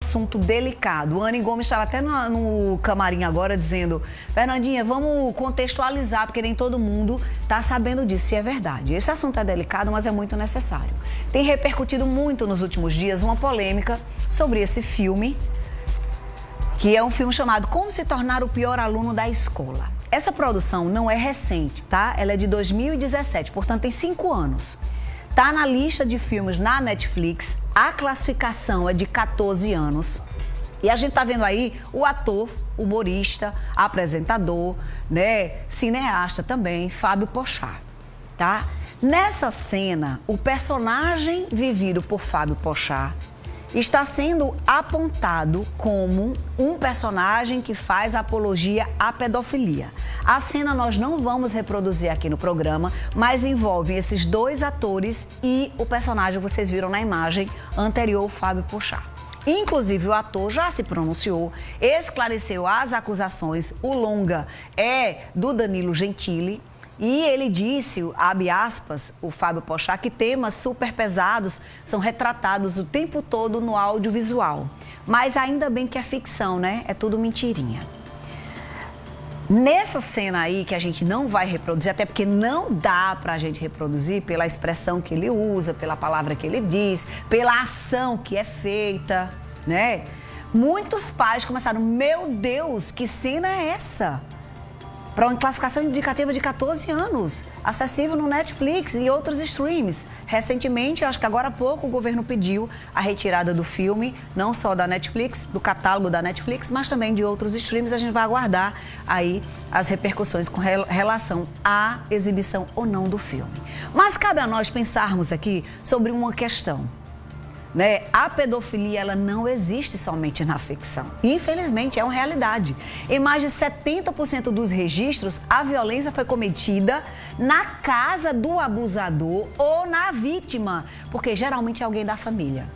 assunto delicado. Anny Gomes estava até no camarim agora dizendo: Fernandinha, vamos contextualizar, porque nem todo mundo está sabendo disso, se é verdade. Esse assunto é delicado, mas é muito necessário. Tem repercutido muito nos últimos dias uma polêmica sobre esse filme, que é um filme chamado Como se tornar o pior aluno da escola. Essa produção não é recente, tá? Ela é de 2017, portanto tem 5 anos. Tá na lista de filmes na Netflix, a classificação é de 14 anos. E a gente tá vendo aí o ator, humorista, apresentador, né, cineasta também, Fábio Porchat, tá? Nessa cena, o personagem vivido por Fábio Porchat está sendo apontado como um personagem que faz apologia à pedofilia. A cena nós não vamos reproduzir aqui no programa, mas envolve esses 2 atores e o personagem, vocês viram na imagem anterior, o Fábio Porchat. Inclusive, o ator já se pronunciou, esclareceu as acusações. O longa é do Danilo Gentili. E ele disse, abre aspas, o Fábio Porchat, que temas super pesados são retratados o tempo todo no audiovisual. Mas ainda bem que é ficção, né? É tudo mentirinha. Nessa cena aí, que a gente não vai reproduzir, até porque não dá pra gente reproduzir pela expressão que ele usa, pela palavra que ele diz, pela ação que é feita, né? Muitos pais começaram, meu Deus, que cena é essa? Para uma classificação indicativa de 14 anos, acessível no Netflix e outros streams. Recentemente, acho que agora há pouco, o governo pediu a retirada do filme, não só da Netflix, do catálogo da Netflix, mas também de outros streams. A gente vai aguardar aí as repercussões com relação à exibição ou não do filme. Mas cabe a nós pensarmos aqui sobre uma questão. Né? A pedofilia, ela não existe somente na ficção. Infelizmente, é uma realidade. Em mais de 70% dos registros, a violência foi cometida na casa do abusador ou na vítima, porque geralmente é alguém da família.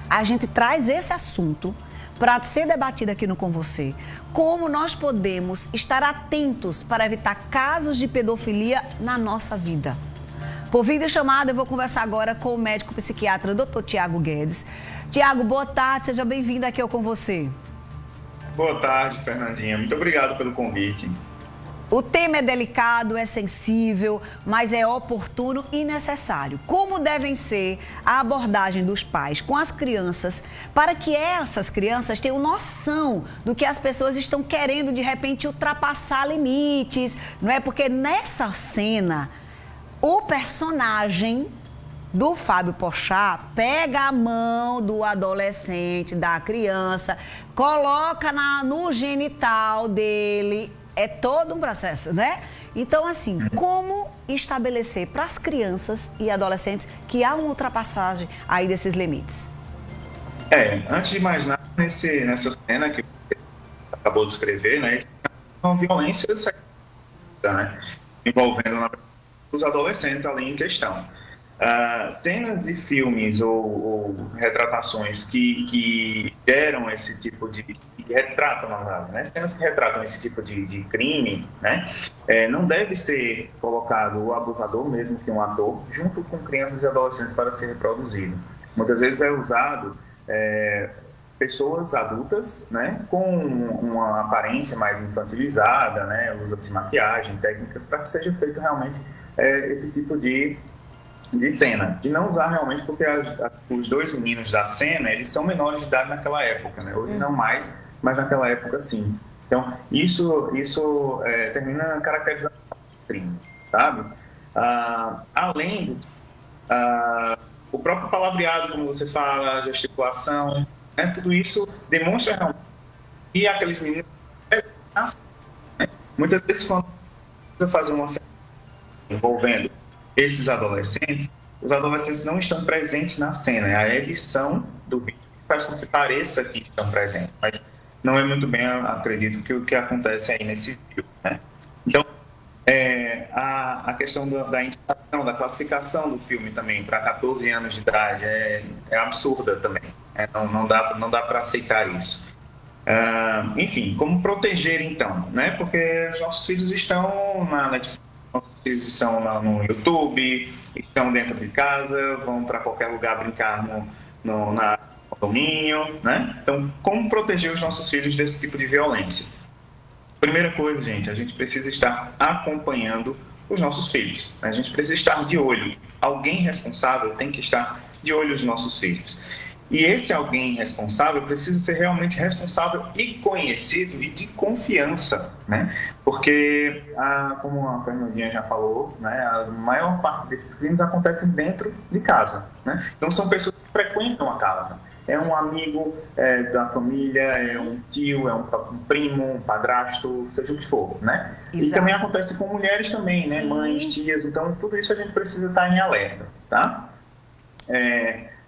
A gente traz esse assunto para ser debatido aqui no Com Você. Como nós podemos estar atentos para evitar casos de pedofilia na nossa vida. Por videochamada, eu vou conversar agora com o médico psiquiatra Dr. Tiago Guedes. Tiago, boa tarde, seja bem-vindo aqui ao Com Você. Boa tarde, Fernandinha. Muito obrigado pelo convite. O tema é delicado, é sensível, mas é oportuno e necessário. Como devem ser a abordagem dos pais com as crianças para que essas crianças tenham noção do que as pessoas estão querendo, de repente, ultrapassar limites, não é? Porque nessa cena, o personagem do Fábio Porchat pega a mão do adolescente, da criança, coloca no genital dele. É todo um processo, né? Então, assim, como estabelecer para as crianças e adolescentes que há uma ultrapassagem aí desses limites? Antes de mais nada, nessa cena que você acabou de escrever, né? É uma violência sexual, né? Envolvendo os adolescentes ali em questão. Cenas de filmes ou retratações que geram esse tipo de... que retratam, na verdade, né? Cenas que retratam esse tipo de crime, né? Não deve ser colocado o abusador, mesmo que um ator, junto com crianças e adolescentes para ser reproduzido. Muitas vezes é usado pessoas adultas, né, com uma aparência mais infantilizada, né, usa-se maquiagem, técnicas para que seja feito realmente esse tipo de cena. De não usar realmente porque os 2 meninos da cena, eles são menores de idade naquela época, né, hoje não mais, mas naquela época sim. Então, isso termina caracterizando o crime, sabe? Além o próprio palavreado, como você fala, a gesticulação, né, tudo isso demonstra realmente que aqueles meninos, né, muitas vezes quando você faz uma cena envolvendo esses adolescentes, os adolescentes não estão presentes na cena, é a edição do vídeo que faz com que pareça que estão presentes, mas não é muito bem, acredito, que o que acontece aí nesse vídeo, né? Então, a questão da indicação, da classificação do filme também para 14 anos de idade é absurda também. Não dá para aceitar isso. Enfim, como proteger então, né? Porque os nossos filhos estão na Netflix, nossos filhos estão no YouTube, estão dentro de casa, vão para qualquer lugar brincar na condomínio, né? Então, como proteger os nossos filhos desse tipo de violência? Primeira coisa, gente, a gente precisa estar acompanhando os nossos filhos. A gente precisa estar de olho. Alguém responsável tem que estar de olho nos nossos filhos. E esse alguém responsável precisa ser realmente responsável e conhecido e de confiança, né? Porque, como a Fernandinha já falou, né, a maior parte desses crimes acontecem dentro de casa, né? Então, são pessoas que frequentam a casa. É um amigo da família, é um tio, é um primo, um padrasto, seja o que for, né? Exato. E também acontece com mulheres também, né? Mães, tias, então tudo isso a gente precisa estar em alerta, tá?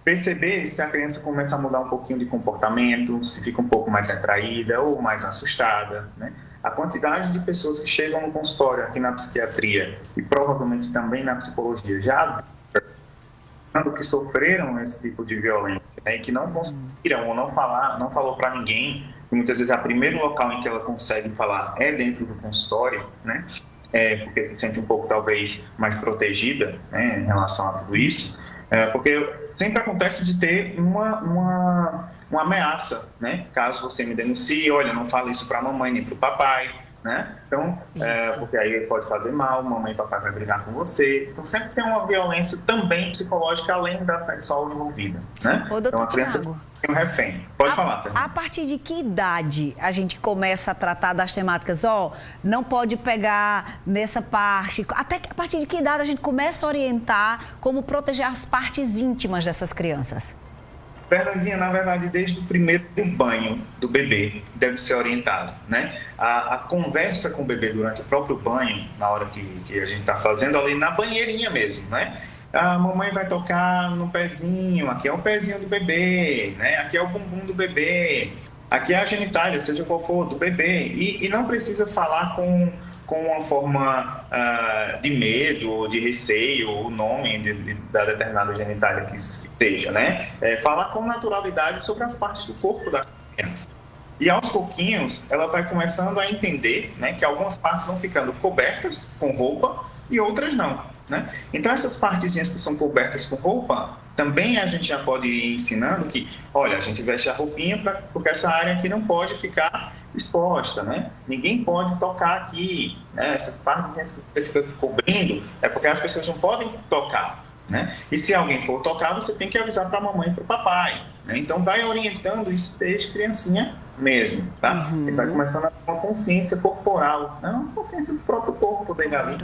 Perceber se a criança começa a mudar um pouquinho de comportamento, se fica um pouco mais retraída ou mais assustada, né? A quantidade de pessoas que chegam no consultório aqui na psiquiatria e provavelmente também na psicologia já que sofreram esse tipo de violência, né, e que não conseguiram ou não falou para ninguém, e muitas vezes o primeiro local em que ela consegue falar é dentro do consultório, né, porque se sente um pouco talvez mais protegida, né, em relação a tudo isso, porque sempre acontece de ter uma ameaça, né, caso você me denuncie, olha, não fala isso para a mamãe nem para o papai, né? Então, porque aí pode fazer mal, mamãe e papai vai brigar com você. Então, sempre tem uma violência também psicológica além da sexual envolvida, né? Ô, doutor então, a criança Tiago, tem um refém. Pode falar, Fernanda. A partir de que idade a gente começa a tratar das temáticas? Não pode pegar nessa parte. Até a partir de que idade a gente começa a orientar como proteger as partes íntimas dessas crianças? Fernandinha, na verdade, desde o primeiro banho do bebê deve ser orientado, né? A conversa com o bebê durante o próprio banho, na hora que a gente está fazendo ali na banheirinha mesmo, né? A mamãe vai tocar no pezinho, aqui é o pezinho do bebê, né? Aqui é o bumbum do bebê, aqui é a genitália, seja qual for, do bebê. E não precisa falar com uma forma de medo ou de receio, o nome da determinada genitália que seja, né? Falar com naturalidade sobre as partes do corpo da criança. E aos pouquinhos, ela vai começando a entender, né, que algumas partes vão ficando cobertas com roupa e outras não, né? Então, essas partezinhas que são cobertas com roupa, também a gente já pode ir ensinando que, olha, a gente veste a roupinha porque essa área aqui não pode ficar exposta, né? Ninguém pode tocar aqui, né? Essas partes que você fica cobrindo é porque as pessoas não podem tocar, né? E se alguém for tocar, você tem que avisar para a mamãe e para o papai, né? Então vai orientando isso desde criancinha mesmo, tá? Ele vai começando a ter uma consciência corporal, né? Uma consciência do próprio corpo dele ali,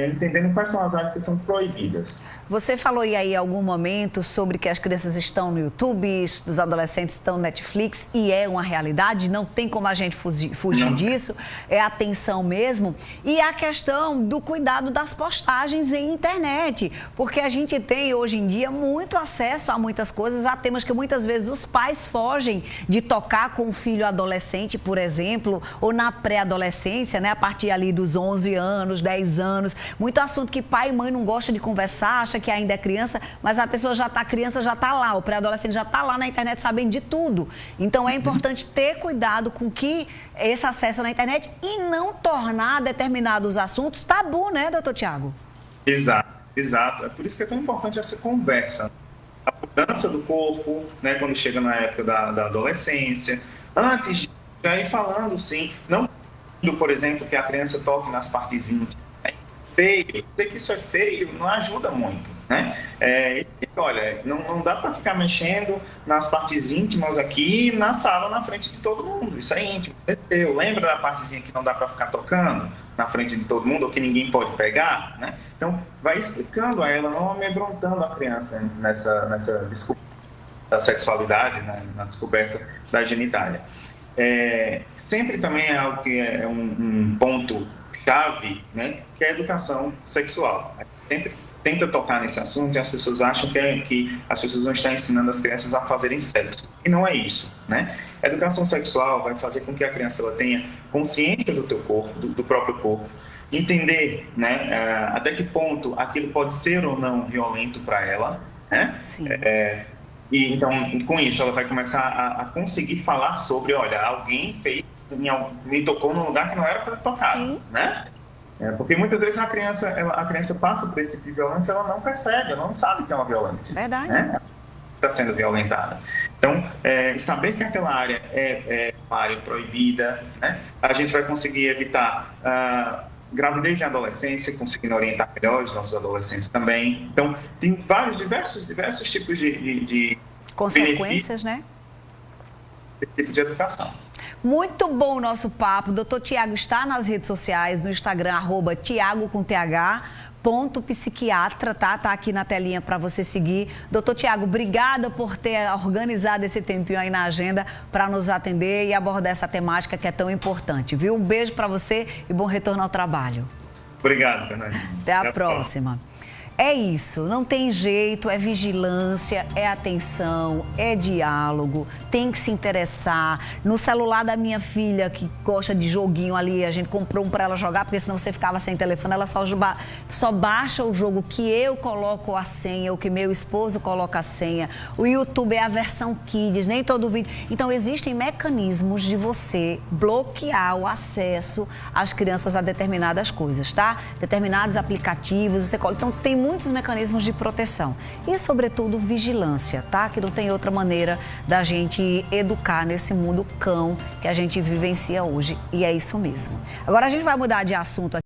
entendendo quais são as áreas que são proibidas. Você falou aí em algum momento sobre que as crianças estão no YouTube, os adolescentes estão no Netflix, e é uma realidade, não tem como a gente fugir disso, é atenção mesmo. E a questão do cuidado das postagens em internet, porque a gente tem hoje em dia muito acesso a muitas coisas, há temas que muitas vezes os pais fogem de tocar com o filho adolescente, por exemplo, ou na pré-adolescência, né, a partir ali dos 11 anos, 10 anos, muito assunto que pai e mãe não gostam de conversar, acha que ainda é criança, mas a pessoa já está criança, já está lá, o pré-adolescente já está lá na internet sabendo de tudo. Então é importante ter cuidado com que esse acesso na internet e não tornar determinados assuntos tabu, né, doutor Tiago? Exato. É por isso que é tão importante essa conversa. A mudança do corpo, né, quando chega na época da adolescência, antes de já ir falando, sim, não, por exemplo, que a criança toque nas partes íntimas. Feio, dizer que isso é feio não ajuda muito, né? Olha, não dá para ficar mexendo nas partes íntimas aqui na sala, na frente de todo mundo, isso é íntimo, isso é seu. Lembra da partezinha que não dá para ficar tocando na frente de todo mundo ou que ninguém pode pegar, né? Então, vai explicando a ela, não amedrontando a criança nessa descoberta da sexualidade, né? Na descoberta da genitália. Sempre também é algo que é um ponto chave, né, que é a educação sexual. Sempre tenta tocar nesse assunto e as pessoas acham que as pessoas vão estar ensinando as crianças a fazerem sexo. E não é isso, né? A educação sexual vai fazer com que a criança ela tenha consciência do teu corpo, do próprio corpo, entender, né, até que ponto aquilo pode ser ou não violento para ela, né? Sim. E então, com isso, ela vai começar a conseguir falar sobre, olha, alguém me tocou num lugar que não era para tocar, né? Porque muitas vezes a criança passa por esse tipo de violência, ela não percebe, ela não sabe que é uma violência. Verdade. Né? Está sendo violentada. Então, saber que aquela área é uma área proibida, né? A gente vai conseguir evitar gravidez de adolescência, conseguindo orientar melhor os nossos adolescentes também. Então, tem diversos tipos de consequências, né? Desse tipo de educação. Muito bom o nosso papo. Doutor Tiago está nas redes sociais, no Instagram, @Tiago_psiquiatra, tá? Tá aqui na telinha para você seguir. Doutor Tiago, obrigada por ter organizado esse tempinho aí na agenda para nos atender e abordar essa temática que é tão importante, viu? Um beijo para você e bom retorno ao trabalho. Obrigado, Fernanda. Até a próxima. É isso, não tem jeito, é vigilância, é atenção, é diálogo, tem que se interessar. No celular da minha filha, que gosta de joguinho ali, a gente comprou um para ela jogar, porque senão você ficava sem telefone, ela só baixa o jogo que eu coloco a senha, ou que meu esposo coloca a senha. O YouTube é a versão Kids, nem todo vídeo. Então, existem mecanismos de você bloquear o acesso às crianças a determinadas coisas, tá? Determinados aplicativos, você coloca. Então, tem muitos mecanismos de proteção e, sobretudo, vigilância, tá? Que não tem outra maneira da gente educar nesse mundo cão que a gente vivencia hoje. E é isso mesmo. Agora a gente vai mudar de assunto aqui.